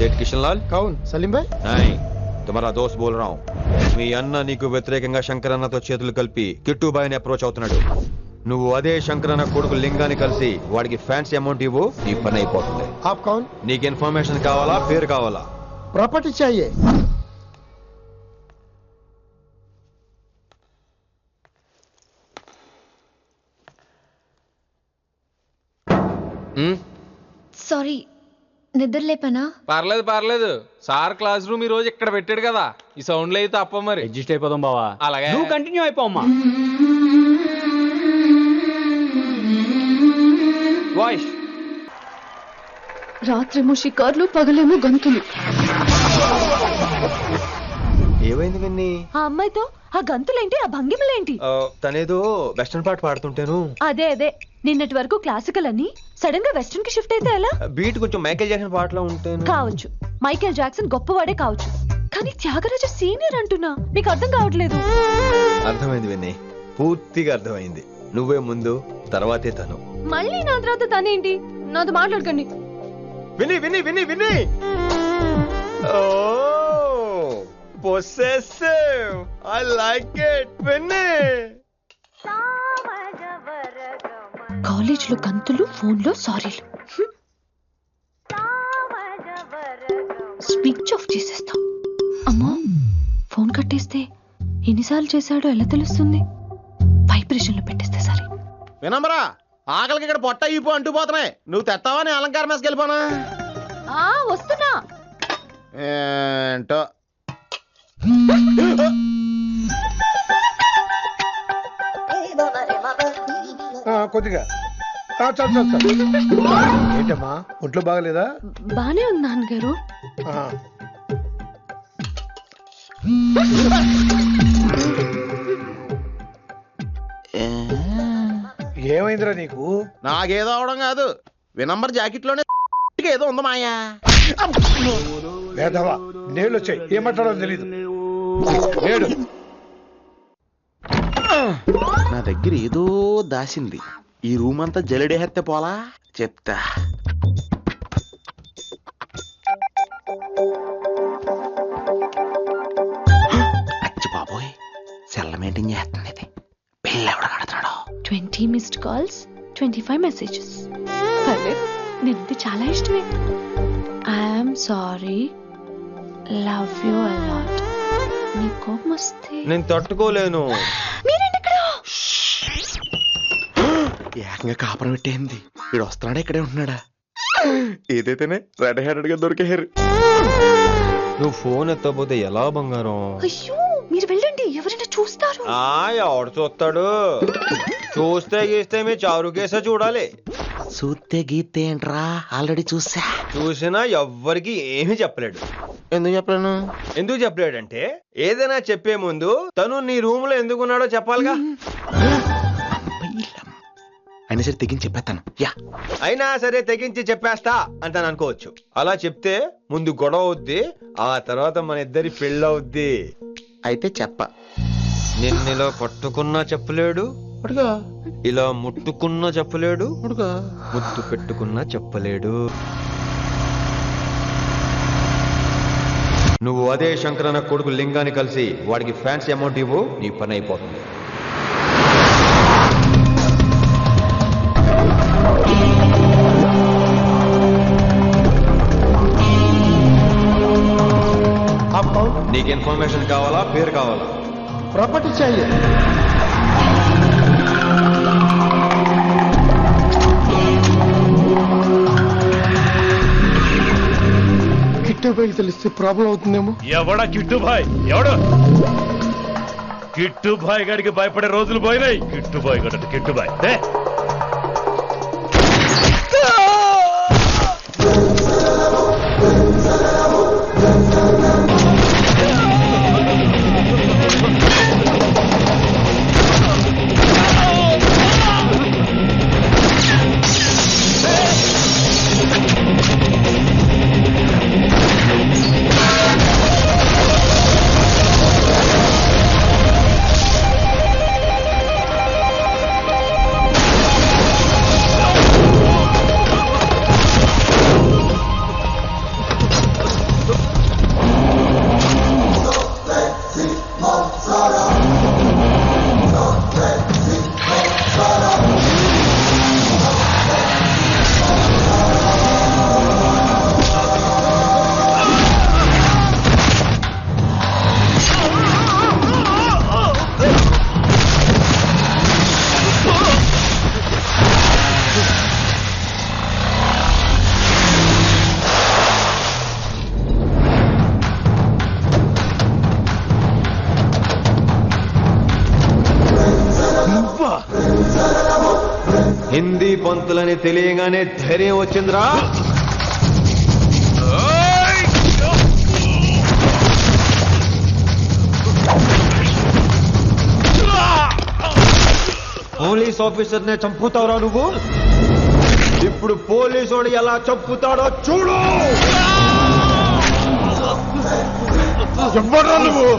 सेठ किशनलाल कौन? सलीम भाई? नहीं, तुम्हारा दोस्त बोल रहा हूँ. మీ అన్న నీకు వ్యతిరేకంగా శంకరన్నతో చేతులు కలిపి కిట్టుబాయిని అప్రోచ్ అవుతున్నాడు. నువ్వు అదే శంకరన్న కొడుకు లింగాన్ని కలిసి వాడికి ఫ్యాన్సీ అమౌంట్ ఇవ్వు, నీ పని అయిపోతుంది. आप कौन? నీకు ఇన్ఫర్మేషన్ కావాలా, పేరు కావాలా? प्रॉपर्टी चाहिए. సారీ, నిద్ర లేపనా? పర్లేదు సార్ క్లాస్ రూమ్ ఈ రోజు ఇక్కడ పెట్టాడు కదా, ఈ సౌండ్లు అయితే తప్ప మరి అడ్జస్ట్ అయిపోదాం బావా. అలాగే నువ్వు కంటిన్యూ అయిపోమ్మా. వాయిస్ రాత్రేమో షికార్లు, పగలేమో గంతులు. ఏమైంది విన్ని? ఆ అమ్మాయితో ఆ గంతులేంటి, ఆ భంగిమలేంటి? తనేదో వెస్టర్న్ పాట పాడుతుంటేను. అదే నిన్నటి వరకు క్లాసికల్ అని సడన్ గా వెస్టర్న్ కి షిఫ్ట్ అయితే ఎలా? బీట్ కొంచెం మైకేల్ జాక్సన్ పాటలో ఉంటాను. కావచ్చు, మైకేల్ జాక్సన్ గొప్పవాడే కావచ్చు, కానీ త్యాగరాజ సీనియర్ అంటున్నా. మీకు అర్థం కావట్లేదు. అర్థమైంది విన్ని, పూర్తిగా అర్థమైంది. నువ్వే ముందు, తర్వాతే తను. మళ్ళీ నా తర్వాత తనేంటి? నాతో మాట్లాడకండి. విని విని విని విని possessive. I like it. విని కాలేజ్ లో గంతులు, ఫోన్ లో సారీలు. స్విచ్ ఆఫ్ చేసేస్తా. అమ్మో, ఫోన్ కట్టేస్తే ఎన్నిసార్లు చేశాడో ఎలా తెలుస్తుంది? వైబ్రేషన్ లో పెట్టేస్తే సరే. వినమ్రా, ఆకలికి ఇక్కడ పొట్ట ఈపు అంటూ పోతున్నాయి. నువ్వు తెస్తావా? నేను అలంకార మేస్కి వెళ్ళిపోనా? వస్తున్నా. ఏంటో కొద్దిగా చాలు. ఏంటమ్మా, ఒంట్లో బాగలేదా? బానే ఉంది నాన్నగారు. ఏమైందిరా నీకు? నాకేదో అవడం కాదు, వినంబర్ జాకెట్ లోనే ఏదో ఉంది మాయా. వేదవా, నేళ్ళు వచ్చాయి, ఏమంటాడో తెలీదు. నేడు నా దగ్గర ఏదో దాసింది. ఈ రూమ్ అంతా జలడేహెత్తే పోలా, చెప్తా. అచ్చి బాబోయ్, సెల్ల మెయింటైన్ చేస్తుంది ఇది. పిల్ల ఎవడ కడుతున్నాడు? 20 మిస్డ్ కాల్స్, 25 మెసేజెస్. పర్లేదు, నేనంటే చాలా ఇష్టమే. I'm sorry, love you a lot. నీ కోపం వస్తే నేను తట్టుకోలేను. మీరేంటి ఇక్కడ? ఏకంగా కాపురం పెట్టేంది. వీడు వస్తున్నాడా, ఇక్కడే ఉంటున్నాడా? ఏదైతేనే రెడ్ హ్యాండెడ్ గా దొరికారు. నువ్వు ఫోన్ ఎత్తపోతే ఎలా బంగారం? అయ్యో, మీరు వెళ్ళండి, ఎవరైనా చూస్తారు. ఎవడు చూస్తాడు? చూస్తే గీస్తే మీ చారు కేసే చూడాలి. చూస్తే గీతే ఏంట్రా, ఆల్రెడీ చూసినా ఎవ్వరికి ఏమీ చెప్పలేడు. ఎందుకు చెప్పలేను? చెప్పలేడంటే ఏదైనా చెప్పే ముందు తను నీ రూమ్ లో ఎందుకున్నాడో చెప్పాలిగా. అయినా సరే తెగించి చెప్పేస్తాను. అయినా సరే తెగించి చెప్పేస్తా అంటాను అనుకోవచ్చు. అలా చెప్తే ముందు గొడవ అవుద్ది, ఆ తర్వాత మన ఇద్దరి పెళ్ళవుద్ది. అయితే చెప్ప. నిన్నిలా పట్టుకున్నా చెప్పలేడు, ఇలా ముట్టుకున్నా చెప్పలేడు, ముద్దు పెట్టుకున్నా చెప్పలేడు. నువ్వు అదే శంకరన్న కొడుకు లింగాన్ని కలిసి వాడికి ఫ్యాన్సీ అమౌంట్ ఇవ్వు, నీ పని అయిపోతుంది. నీకు ఇన్ఫర్మేషన్ కావాలా, పేరు కావాలా? ప్రాపర్టీ चाहिए. కిట్టుబాయికి తెలిస్తే ప్రాబ్లం అవుతుందేమో. ఎవడా కిట్టుబాయ్? ఎవడు కిట్టుబాయ్ గారికి భయపడే రోజులు పోయినాయి. కిట్టుబాయ్ గడ కిట్టుబాయ్ ధైర్యవంతులని తెలియగానే ధైర్యం వచ్చిందిరా. పోలీస్ ఆఫీసర్ నే చంపుతావురా నువ్వు. ఇప్పుడు పోలీసోడు ఎలా చంపుతాడో చూడు.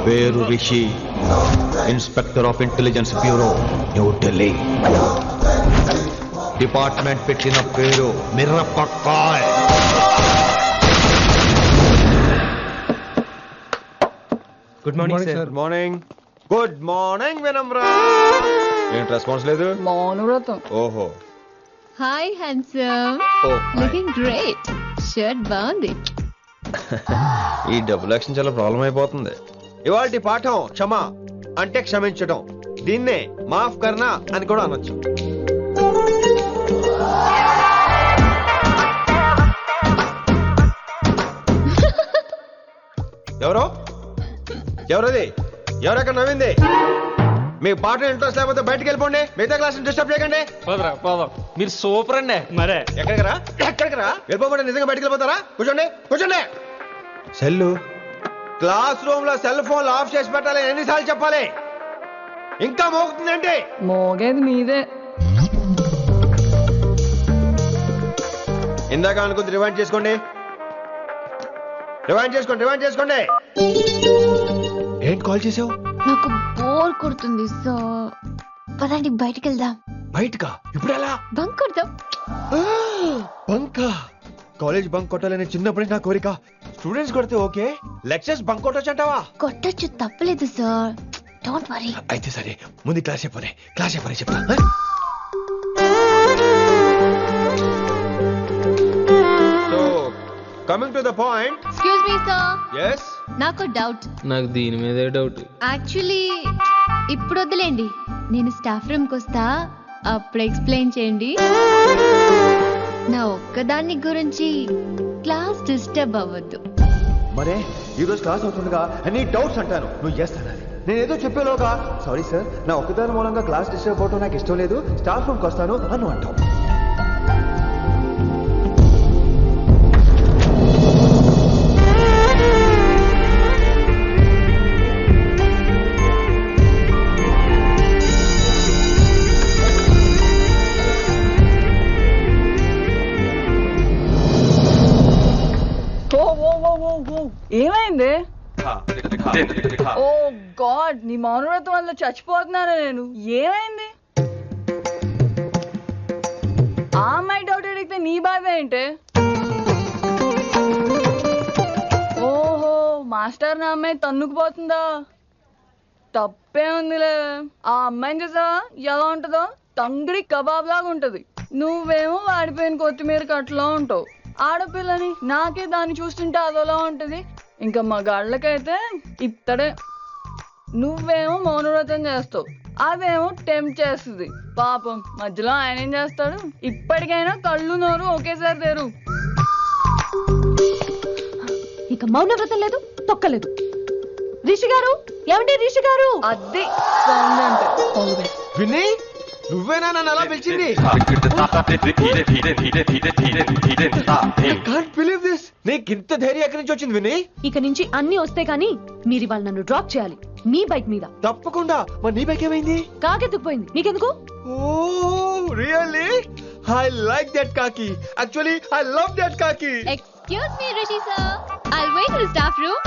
పేరు Rishi, inspector of intelligence bureau, New Delhi. Department పెట్టిన పేరు మిరపకాయ్. Good morning sir. Good morning. Good morning Vinamra. ఏంటి రెస్పాన్స్ లేదు? మౌనవ్రతం. ఓహో. Hi handsome, oh looking great. Shirt బాగుంది. ఈ డబుల్ యాక్షన్ చాలా ప్రాబ్లం అయిపోతుంది. ఇవాల్టి పాఠం క్షమ అంటే క్షమించడం. దీన్నే మాఫ్ కర్నా అని కూడా అనొచ్చు. ఎవరో ఎవరది? ఎవరెక్కడ నవ్వింది? మీ పాట ఇంట్రెస్ట్ లేకపోతే బయటకు వెళ్ళిపోండి. మిగతా క్లాస్ డిస్టర్బ్ చేయకండి. పోదరా పోదాం. మీరు సూపర్ అండి. మరే ఎక్కడికి రా? ఎక్కడికి రా? వెళ్ళిపోకుండా నిజంగా బయటకు వెళ్ళిపోతారా? కూర్చోండి కూర్చోండి. సెల్లు క్లాస్ రూమ్ లో సెల్ ఫోన్ ఆఫ్ చేసి పెట్టాలి. ఎన్నిసార్లు చెప్పాలి? ఇంకా మోగుతుందండి. మోగేది మీదే. ఇందాక అనుకుంది రివైండ్ చేసుకోండి. రివైండ్ చేసుకోండి. రివైండ్ చేసుకోండి. ఏంటి కాల్ చేసావు? నాకు బోర్ కొడుతుంది సో పదండి బయటికి వెళ్దాం. బయటకా? ఇప్పుడు ఎలా? బంక్ కొడదాం. బంకా? కాలేజ్ బంక్ కొట్టాలని చిన్నప్పటి నా కోరిక. స్టూడెంట్స్ కొడితే ఓకే, లెక్చర్స్ బంక్ కొట్టొచ్చు అంటావా? కొట్టచ్చు, తప్పలేదు సార్. Don't worry. అయితే సరే, ముందు క్లాస్ చెప్పనే. క్లాస్ చెప్పనే చెప్తా. So coming to the point. Excuse me sir, yes నాకు డౌట్. నాకు దీని మీదే డౌట్. యాక్చువల్లీ ఇప్పుడు వద్దులేండి, నేను స్టాఫ్ రూమ్కి వస్తా, అప్పుడు ఎక్స్ప్లెయిన్ చేయండి. నా ఒక్కదాన్ని గురించి క్లాస్ డిస్టర్బ్ అవ్వద్దు. మరే ఈ రోజు క్లాస్ అవుతుండగా అన్ని డౌట్స్ అంటాను, నువ్వు చేస్తాను. నేను ఏదో చెప్పేలోగా సారీ సార్, నా ఒక్కదాని మూలంగా క్లాస్ డిస్టర్బ్ అవటం నాకు ఇష్టం లేదు, స్టాఫ్ రూమ్కి వస్తాను అని అంటావు. ఏమైంది? ఓ గాడ్, నీ మౌనవ్రతం వల్ల చచ్చిపోతున్నాను నేను. ఏమైంది? ఆ అమ్మాయి డౌట్ అడిగితే నీ బాధ ఏంటి? ఓహో, మాస్టర్ నా అమ్మాయి తన్నుకుపోతుందా? తప్పే ఉందిలే. ఆ అమ్మాయిని చూసావా ఎలా ఉంటుందో? తంగిడి కబాబ్ లాగా ఉంటది. నువ్వేమో వాడిపోయిన కొత్తిమీర కట్లా ఉంటావు. ఆడపిల్లని నాకే దాన్ని చూస్తుంటే అదోలా ఉంటది. ఇంకా మగాళ్ళకైతే ఇత్తడే. నువ్వేమో మౌనవ్రతం చేస్తావు, అదేమో టెంప్ట్ చేస్తుంది. పాపం మధ్యలో ఆయన ఏం చేస్తాడు? ఇప్పటికైనా కళ్ళు నోరు ఒకేసారి తెరు. ఇక మౌనవ్రతం లేదు, తొక్కలేదు. రిషి గారు, ఏమండి రిషి గారు? అది సౌండ్ అంటే. విన్నీ, నువ్వేనా నన్ను అలా పిలిచింది? నీకు ఇంత ధైర్యం ఎక్కడి నుంచి వచ్చింది విన్నీ? ఇక నుంచి అన్ని వస్తే గానీ మీరు ఇవాళ నన్ను డ్రాప్ చేయాలి మీ బైక్ మీద. తప్పకుండా. మరి నీ బైక్ ఏమైంది? కాకెత్తుకుపోయింది. నీకెందుకు? Oh really? I like that కాకి. యాక్చువల్లీ ఐ లవ్ దట్ కాకి. Excuse me Rishi sir, I will wait in the staff room.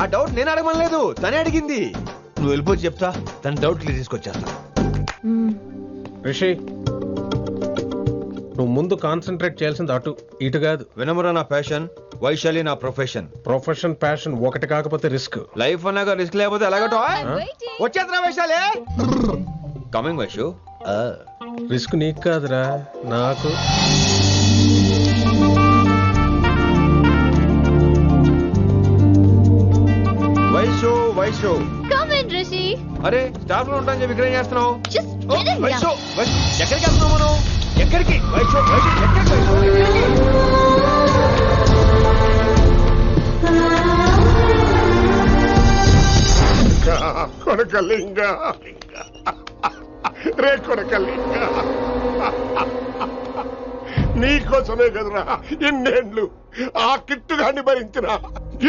ఆ డౌట్ నేను అడగమనలేదు, తనే అడిగింది. నువ్వు వెళ్ళిపోయి చెప్తా, తన డౌట్ క్లియర్ తీసుకొచ్చేస్తా. రిషి, నువ్వు ముందు కాన్సన్ట్రేట్ చేయాల్సింది అటు ఇటు కాదు. వినమ్ర నా ప్యాషన్, వైశాలి నా ప్రొఫెషన్. ప్రొఫెషన్ ప్యాషన్ ఒకటి కాకపోతే రిస్క్. లైఫ్ అన్నాక రిస్క్ లేకపోతే ఎలాగటో? వచ్చేద్రా వైశాలి. కమింగ్ వైషు. రిస్క్ నీకు కాదురా, నాకు. Vaishu Vaishu come in Rishi. అరే స్టాఫ్ లో ఉంటాను చెప్పి ఇక్కడ ఏం చేస్తున్నావు? జస్ట్ ఓ, వైషు వైషు ఎక్కడికి వెళ్తున్నావు మనం? ఎక్కడికి వైషు వైషు ఎక్కడికి వైషు? కొడకలింగ రే కొడకల్లి నీకోసమే కదరా ఇన్నేళ్ళు ఆ కిట్టుగాన్ని భరించిన.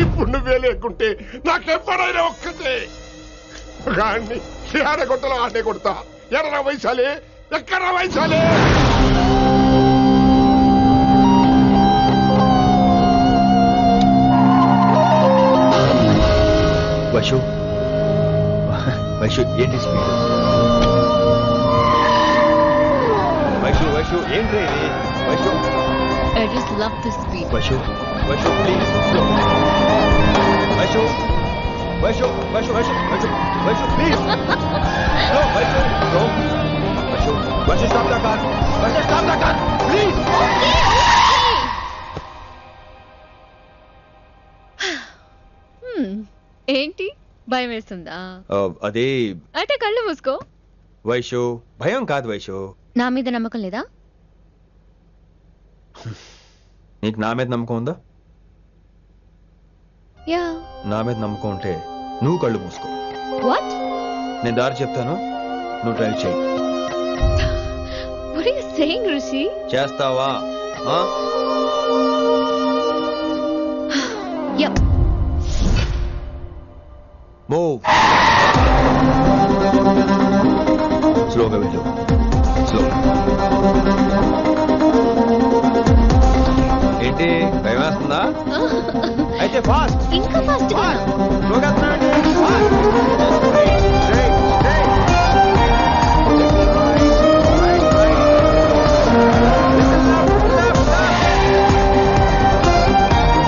ఇప్పుడు నువ్వే లేకుంటే నాకెప్పుడైనా ఒక్కటే గాన్ని ఆడగొట్టలో ఆడే కొడతా. ఎర్ర వయసాలే ఎక్కడ వయసాలే. వైషు వైషు ఏంటి స్పీడ్? వైషు వైషు ఏంటి ఇది? Vaishu I just love this speed. Vaishu Vaishu please slow. Vaishu Vaishu Vaishu Vaishu Vaishu Vaishu please slow. Vaishu slow. Vaishu Vaishu stop the car. Vaishu stop the car please. ఏంటి భయం వేస్తుందా? అదే అయితే కళ్ళు మూసుకో. వైషు భయం కాదు వైషు. నా మీద నమ్మకం లేదా? నీకు నా మీద నమ్మకం ఉందా? యా. నా మీద నమ్మకం ఉంటే నువ్వు కళ్ళు మూసుకో. వాట్? నేను దారి చెప్తాను, నువ్వు ట్రై చేయి. What are you saying, Rishi? చేస్తావా? Yep. మూవ్. స్లోగా వెళ్ళు. స్లో. ఏంటి భయం వేస్తుందా? అయితే ఫాస్ట్. ఇంకా ఫాస్ట్ గా. స్లోగా వెళ్తున్నానండి.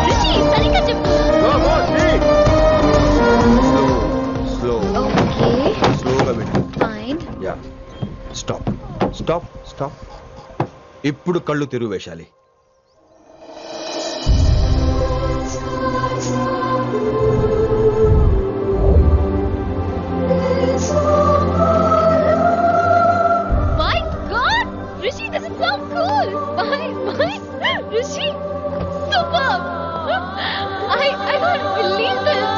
రిషి సరిగ్గా చెప్పు. స్లో. ఓకే. స్లోగా వెళ్ళు. Fine. Yeah. Stop stop stop. ఇప్పుడు కళ్ళు తెరువు వేశాలి. My God, Rishi, this is so cool. My, Rishi, superb. I can't believe this.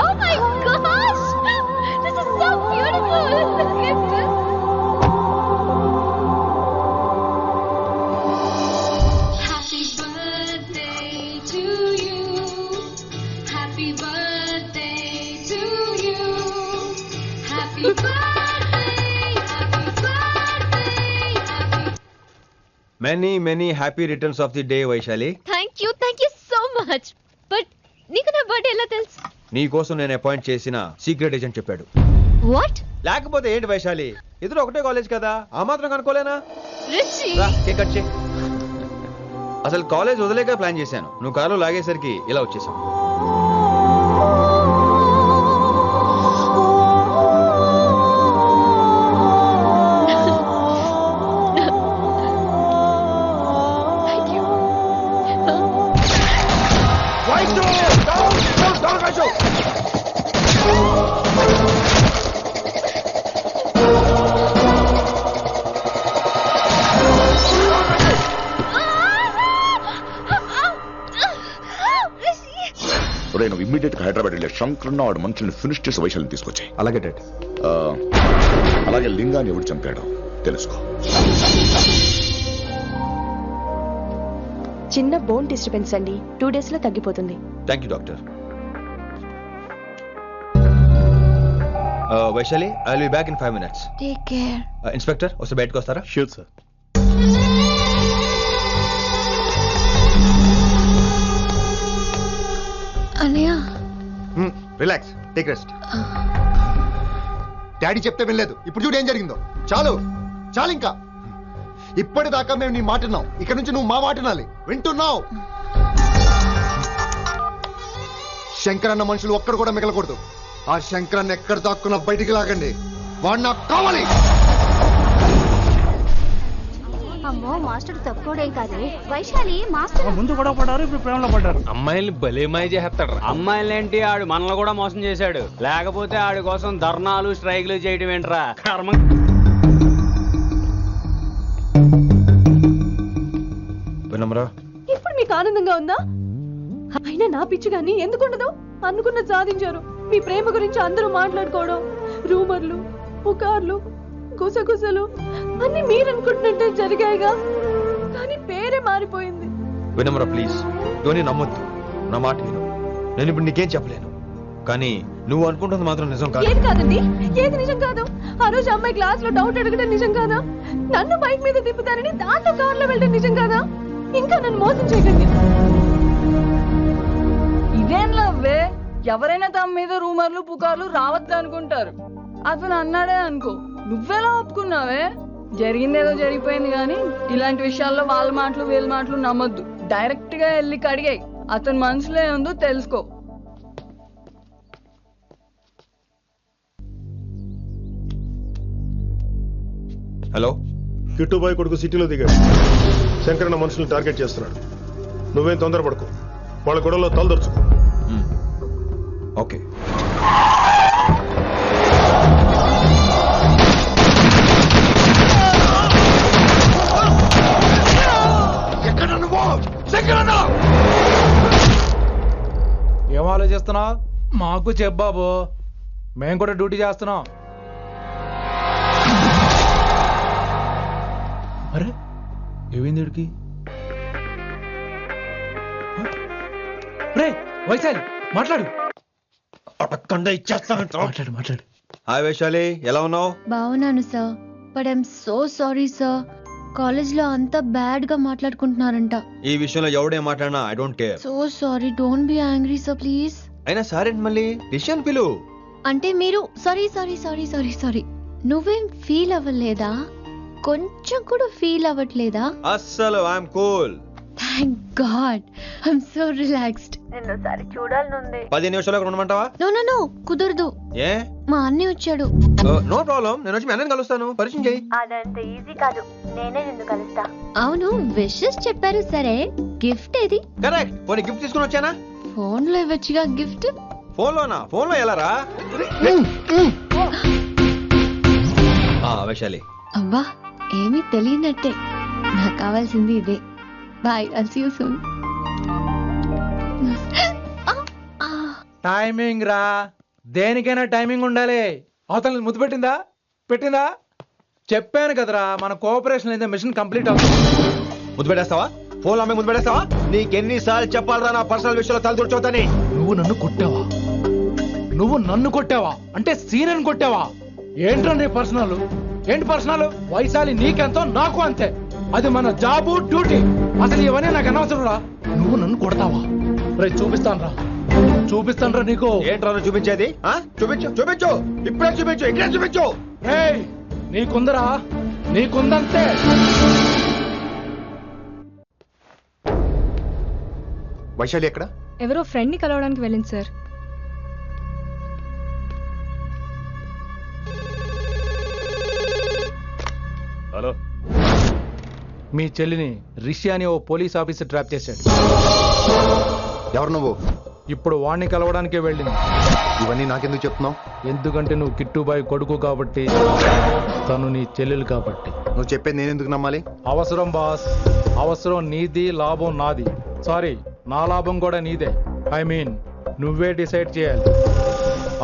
Oh my gosh, this is so beautiful. Look at this. Happy birthday to you. Happy birthday to you. Happy birthday, happy birthday, happy. Many happy returns of the day Vaishali. Thank you so much. But నీకు నా birthday ఎలా తెలుసు? నీ కోసం నేను appoint చేసిన secret agent చెప్పాడు. What? లేకపోతే ఏంటి వైశాలి, ఇద్దరు ఒకటే కాలేజ్ కదా, ఆ మాత్రం కనుక్కోలేనా? Rishi. రా, కేక్ కట్ చేయి. అసలు కాలేజ్ వదిలేక ప్లాన్ చేశాను, నువ్వు కారు లాగేసరికి ఇలా వచ్చేసావు. Thank you. ఒరేయ్, నువ్వు ఇమ్మీడియట్ గా హైదరాబాద్ వెళ్ళే శంకరన్న వాడు మనుషుల్ని ఫినిష్ చేసి వైశాల్యం తీసుకొచ్చాయి. అలాగే డాడ్. అలాగే లింగాన్ని ఎవడు చంపాడో తెలుసుకో. చిన్న బోన్ డిస్టర్బెన్స్ అండి, 2 days లో తగ్గిపోతుంది. Thank you doctor. Vaishali, I will be back in 5 minutes. Take care. Inspector వస్తే బయటకు వస్తారా? Sure sir. అన్నయ్య. Relax, take rest. డాడీ చెప్తే వినలేదు, ఇప్పుడు చూడు ఏం జరిగిందో. చాలు చాలు, ఇంకా ఇప్పటిదాకా మేము నీ మాట విన్నాం, ఇక్కడ నుంచి నువ్వు మా మాట వినాలి. వింటున్నావు? శంకరన్న మనుషులు ఒక్కడు కూడా మిగలకూడదు. ఆ శంకరన్న ఎక్కడ దాక్కున్నా బయటికి లాగండి, వాడు నాకు కావాలి. అమ్మో, మాస్టర్ తక్కువడేం కాదు. వైశాలి మాస్టర్ ముందు కూడా పడ్డారు, ఇప్పుడు ప్రేమలో పడ్డారు. అమ్మాయిల్ని భలేమాయి చేస్తాడు. అమ్మాయిలేంటి, ఆడు మనల్ని కూడా మోసం చేశాడు. లేకపోతే ఆడి కోసం ధర్నాలు స్ట్రైక్లు చేయడం ఏంట్రా కర్మ. వినమ్రా, ఇప్పుడు మీకు ఆనందంగా ఉందా? అయినా నా పిచ్చి గాని ఎందుకుండదు? అనుకున్న సాధించారు. మీ ప్రేమ గురించి అందరూ మాట్లాడుకోవడం, రూమర్లు, పుకార్లు, గుసగుసలు అన్ని మీరనుకుంటున్నట్టే జరిగాయిగా, కానీ పేరే మారిపోయింది. వినమ్ర ప్లీజ్, ధోని నమ్మొద్దు, నా మాట విను. నేను ఇప్పుడు నీకేం చెప్పలేను, కానీ నువ్వు అనుకుంటుంది మాత్రం నిజం కాదు. ఏది కాదండి, ఏది నిజం కాదు? ఆ రోజు అమ్మాయి క్లాస్ లో డౌట్ అడగడం నిజం కాదా? నన్ను బైక్ మీద తిప్పుతానని దాంట్లో కార్లో వెళ్ళడం నిజం కాదా? ఇంకా నన్ను మోసం చేయకండి. ఇదేం లవ్వే, ఎవరైనా తమ మీద రూమర్లు పుకార్లు రావద్దు అనుకుంటారు. అతను అన్నాడే అనుకో, నువ్వెలా ఒప్పుకున్నావే? జరిగిందేదో జరిగిపోయింది, కానీ ఇలాంటి విషయాల్లో వాళ్ళ మాటలు వీళ్ళ మాటలు నమ్మొద్దు. డైరెక్ట్ గా వెళ్ళి కడిగాయి, అతని మనసులో ఏముందో తెలుసుకో. హలో, కిట్టుబాయ్ కొడుకు సిటీలో దిగాడు. శంకరన్న మనుషుల్ని టార్గెట్ చేస్తున్నాడు. నువ్వేం తొందరపడకు, వాళ్ళ గొడవలో తలదొరుచుకో. ఓకే. ఏం ఆలోచిస్తున్నావు? మాకు చెప్పాబు, మేము కూడా డ్యూటీ చేస్తున్నాం. అరే ఏమైంది వీడికి? రే వైశాలి, మాట్లాడు. మాట్లాడు. హాయ్ వైశాలి, ఎలా ఉన్నావు? బాగున్నాను sir, but I'm so sorry sir. College లో అంతా బ్యాడ్ గా మాట్లాడుకుంటున్నారంట. ఈ విషయంలో ఎవడే మాట్లాడినా I don't care. So sorry, don't be angry sir please. అయినా సారేంటి మళ్ళీ? రిషన్ పిలు. అంటే మీరు sorry sorry sorry sorry sorry నువ్వేం ఫీల్ అవ్వలేదా? కొంచెం కూడా ఫీల్ అవ్వట్లేదా? అస్సలు I'm cool. Thank god, I'm so relaxed. నిన్నోసారి చూడాలనుంది. 10 నిమిషాలు ఉండమంటావా? నో నో నో, కుదరదు. ఏ? మా అన్నయ్య వచ్చాడు. నో ప్రాబ్లం, నేను వచ్చి మీ అన్నని కలుస్తాను. పరిచయం చేయి. అదంత ఈజీ కాదు, నేనే నిన్ను కలుస్తా. అవును, విషెస్ చెప్పారు సరే, గిఫ్ట్ ఏది? కరెక్ట్, పోనీ గిఫ్ట్ తీసుకుని వచ్చానా? ఫోన్ లో ఇవ్వచ్చుగా గిఫ్ట్. ఫోన్ లోనా? ఫోన్ లో ఎలా రా? వైశాలి. అబ్బా, ఏమీ తెలియనట్టే. నాకు కావాల్సింది ఇదే. Bye, I'll see you soon. Timing రా, దేనికైనా టైమింగ్ ఉండాలి. అవతల ముద్దు పెట్టిందా? చెప్పాను కదరా, మన కోఆపరేషన్ అయితే మిషన్ కంప్లీట్ అవుతుంది. ముద్దు పెట్టేస్తావా? ఫోన్ లో ముద్దు పెట్టేస్తావా? నీకెన్నిసార్లు చెప్పాలరా నా పర్సనల్ విషయంలో తలదూర్చోవద్దని? నువ్వు నన్ను కొట్టావా అంటే సీనియర్ కొట్టావా? ఏంట్రా నీ పర్సనల్? ఏంటి పర్సనల్? వైశాలి నీకెంతో నాకు అంతే, అది మన జాబు డ్యూటీ. అసలు ఇవన్నీ నాకు అనవసరం రా. నువ్వు నన్ను కొడతావా? రే చూపిస్తాను రా నీకు. ఏంట్రా చూపించేది? చూపించు, ఇప్పుడే చూపించు, ఇక్కడే చూపించు. నీకుందంతే. వైశాలి ఎక్కడ? ఎవరో ఫ్రెండ్ ని కలవడానికి వెళ్ళింది సార్. హలో, మీ చెల్లిని రిషి అని ఓ పోలీస్ ఆఫీసర్ ట్రాప్ చేశాడు. ఎవరు నువ్వు? ఇప్పుడు వాణ్ణి కలవడానికే వెళ్ళింది. ఇవన్నీ నాకెందుకు చెప్తున్నావు? ఎందుకంటే నువ్వు కిట్టుబాయ్ కొడుకు కాబట్టి, తను నీ చెల్లెలు కాబట్టి. నువ్వు చెప్పేది నేను ఎందుకు నమ్మాలి? అవసరం బాస్, అవసరం నీది, లాభం నాది. సారీ, నా లాభం కూడా నీదే. ఐ మీన్ నువ్వే డిసైడ్ చేయాలి.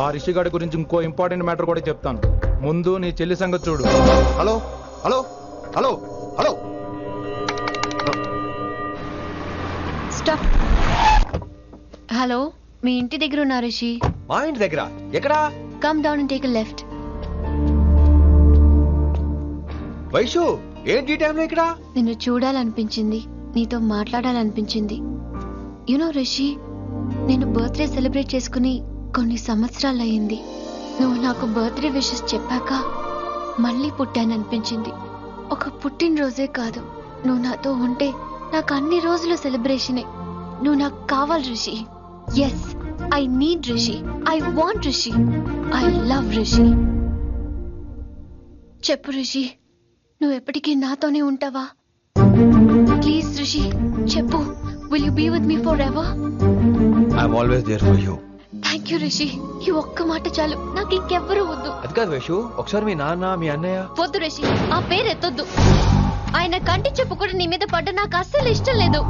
ఆ రిషిగాడి గురించి ఇంకో ఇంపార్టెంట్ మ్యాటర్ కూడా చెప్తాను. ముందు నీ చెల్లి సంగతి చూడు. Hello hello hello hello stop. Hello, మీ ఇంటి దగ్గర ఉన్నా రిషి? మా ఇంటి దగ్గర? ఎక్కడా? Come down and take a left. Vaishu, ఏంటి టైంలో ఇక్కడ? నిన్ను చూడాలనిపించింది, నీతో మాట్లాడాలనిపించింది. యునో రిషి, నేను బర్త్డే సెలబ్రేట్ చేసుకుని కొన్ని సంవత్సరాలు అయ్యింది. నువ్వు నాకు బర్త్డే విషెస్ చెప్పాక మళ్ళీ పుట్టాననిపించింది. ఒక పుట్టినరోజే కాదు, నువ్వు నాతో ఉంటే నాకు అన్ని రోజుల సెలబ్రేషనే. నువ్వు నాకు కావాలి Rishi. Yes, I need Rishi, I want Rishi, I love Rishi. చెప్పు రిషి, నువ్వు ఎప్పటికీ నాతోనే ఉంటావా? ప్లీజ్ రిషి చెప్పు. Will you be with me forever? I'm always there for you. Thank you Rishi, ఈ ఒక్క మాట చాలు, నాకు ఇంకెవ్వరూ వద్దు. అది కాదు వైషు, ఒకసారి మీ నాన్న, మీ అన్నయ్య. వద్దు రిషి, ఆ పేరు ఎత్తొద్దు. ఆయన కంటి చెప్పు కూడా నీ మీద పడ్డ నాకు అస్సలు ఇష్టం లేదు.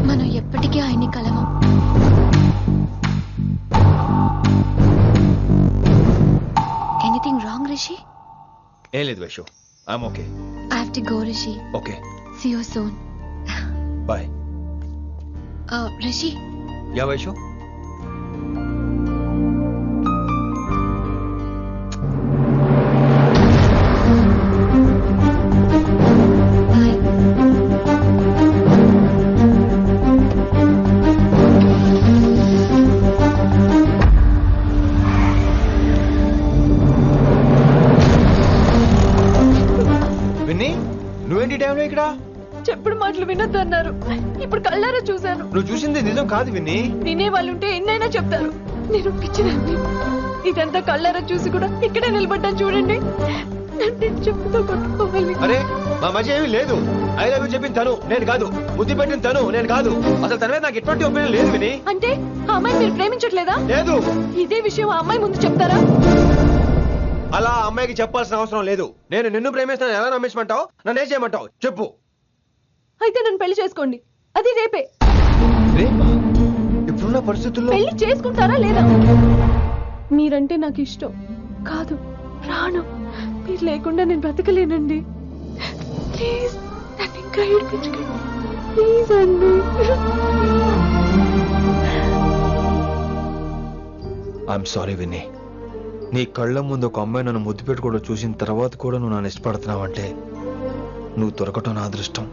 మనం ఎప్పటికీ ఆయన్ని కలవం. రిషి? ఏం లేదు Vaishu, I'm okay. I have to go Rishi. Okay, see you soon. Bye. Rishi, yeah Vaishu? నువ్వేంటి టైంలో ఇక్కడ? చెప్పుడు మాటలు వినొద్దన్నారు, ఇప్పుడు కళ్ళారా చూశాను. నువ్వు చూసింది నిజం కాదు విన్ని. వినే వాళ్ళుంటే ఎన్నైనా చెప్తారు, నేను పిచ్చిదాన్ని. ఇదంతా కళ్ళారా చూసి కూడా ఇక్కడే నిలబడ్డాను చూడండి. నన్ను చెప్పుతో కొట్టుకోవాలి. అరే మా మధ్య ఏమీ లేదు. ఐ లవ్ యూ చెప్పింది తను, నేను కాదు. బుద్ధి పెట్టిన తను, నేను కాదు. అసలు తన మీద నాకు ఎటువంటి ఒపీనియన్ లేదు విని. అంటే ఆ అమ్మాయి మీరు ప్రేమించట్లేదా? లేదు. ఇదే విషయం ఆ అమ్మాయి ముందు చెప్తారా? అలా అమ్మాయికి చెప్పాల్సిన అవసరం లేదు. నేను నిన్ను ప్రేమిస్తాను ఎలా నమ్మించమంటావు? నన్ను ఏం చేయమంటావు చెప్పు. అయితే నన్ను పెళ్లి చేసుకోండి, అది రేపే. ఇప్పుడున్న పరిస్థితుల్లో పెళ్లి చేసుకుంటారా లేదా? మీరంటే నాకు ఇష్టం కాదు, ప్రాణం. మీరు లేకుండా నేను బ్రతకలేనండి. ప్లీజ్ నన్ను ఇంకా ఏడిపించకండి, ప్లీజ్ అండి. I'm sorry Vinni. నీ కళ్ళ ముందు ఒక అమ్మాయి నన్ను ముద్దు పెట్టుకోవడం చూసిన తర్వాత కూడా నువ్వు నన్ను ఇష్టపడుతున్నావంటే నువ్వు దొరకటం నా అదృష్టం.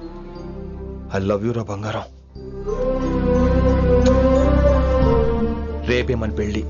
ఐ లవ్ యూ రా బంగారం. రేపే మన పెళ్ళి.